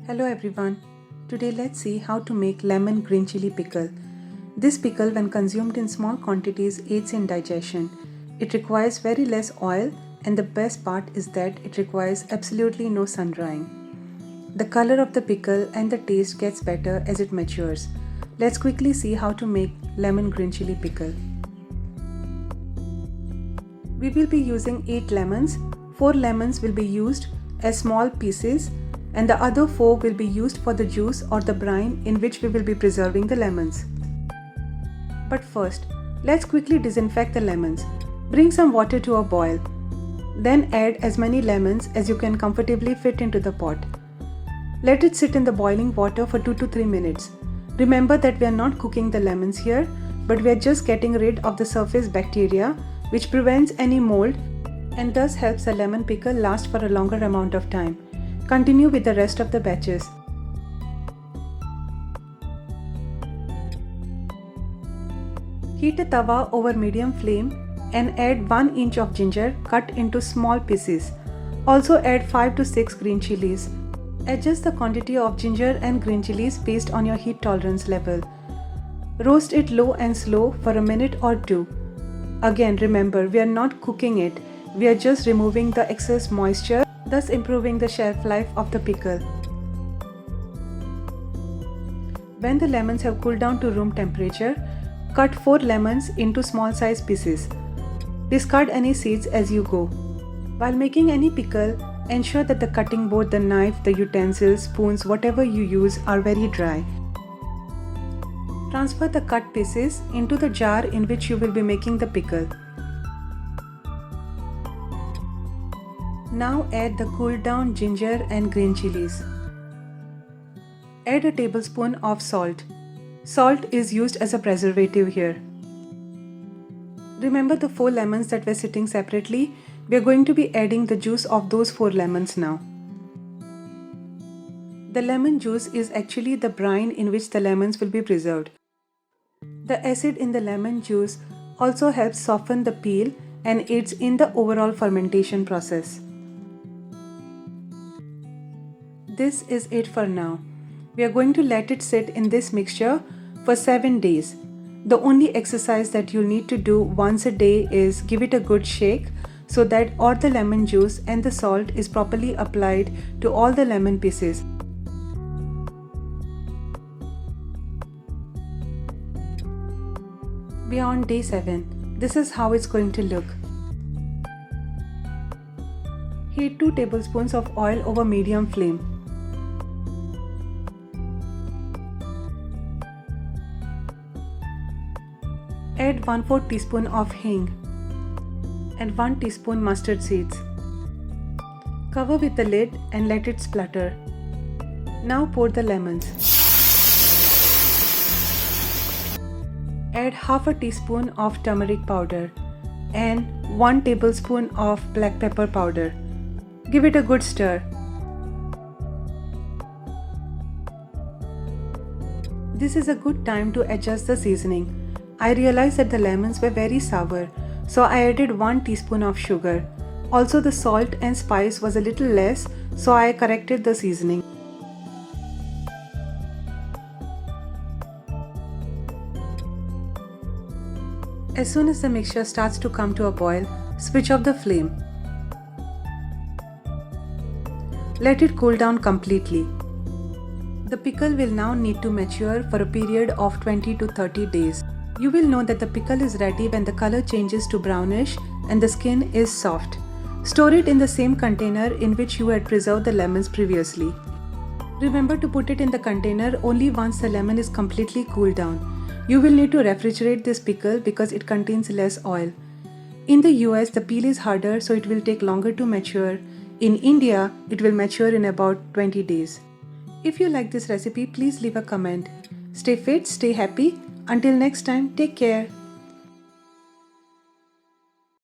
Hello everyone. Today let's see how to make lemon green chili pickle. This pickle when consumed in small quantities aids in digestion. It requires very less oil and the best part is that it requires absolutely no sun drying. The color of the pickle and the taste gets better as it matures. Let's quickly see how to make lemon green chili pickle. We will be using 8 lemons. 4 lemons will be used as small pieces and the other 4 will be used for the juice or the brine in which we will be preserving the lemons. But first, let's quickly disinfect the lemons. Bring some water to a boil. Then add as many lemons as you can comfortably fit into the pot. Let it sit in the boiling water for 2 to 3 minutes. Remember that we are not cooking the lemons here, but we are just getting rid of the surface bacteria which prevents any mold and thus helps the lemon pickle last for a longer amount of time. Continue with the rest of the batches. Heat a tawa over medium flame and add 1 inch of ginger cut into small pieces. Also add 5 to 6 green chilies. Adjust the quantity of ginger and green chilies based on your heat tolerance level. Roast it low and slow for a minute or 2. Again, remember, we are not cooking it. We are just removing the excess moisture, thus improving the shelf life of the pickle. When the lemons have cooled down to room temperature, cut 4 lemons into small size pieces. Discard any seeds as you go. While making any pickle, ensure that the cutting board, the knife, the utensils, spoons, whatever you use are very dry. Transfer the cut pieces into the jar in which you will be making the pickle. Now add the cooled down ginger and green chilies. Add a tablespoon of salt. Salt is used as a preservative here. Remember the 4 lemons that were sitting separately? We are going to be adding the juice of those 4 lemons now. The lemon juice is actually the brine in which the lemons will be preserved. The acid in the lemon juice also helps soften the peel and aids in the overall fermentation process. This is it for now. We are going to let it sit in this mixture for 7 days. The only exercise that you'll need to do once a day is give it a good shake so that all the lemon juice and the salt is properly applied to all the lemon pieces. We are on day 7. This is how it's going to look. Heat 2 tablespoons of oil over medium flame. Add 1/4 teaspoon of hing and 1 teaspoon mustard seeds. Cover with the lid and let it splutter. Now pour the lemons. Add half a teaspoon of turmeric powder and 1 tablespoon of black pepper powder. Give it a good stir. This is a good time to adjust the seasoning. I realized that the lemons were very sour, so I added 1 teaspoon of sugar. Also the salt and spice was a little less, so I corrected the seasoning. As soon as the mixture starts to come to a boil, switch off the flame. Let it cool down completely. The pickle will now need to mature for a period of 20 to 30 days. You will know that the pickle is ready when the color changes to brownish and the skin is soft. Store it in the same container in which you had preserved the lemons previously. Remember to put it in the container only once the lemon is completely cooled down. You will need to refrigerate this pickle because it contains less oil. In the US, the peel is harder, so it will take longer to mature. In India, it will mature in about 20 days. If you like this recipe, please leave a comment. Stay fit, stay happy. Until next time, take care.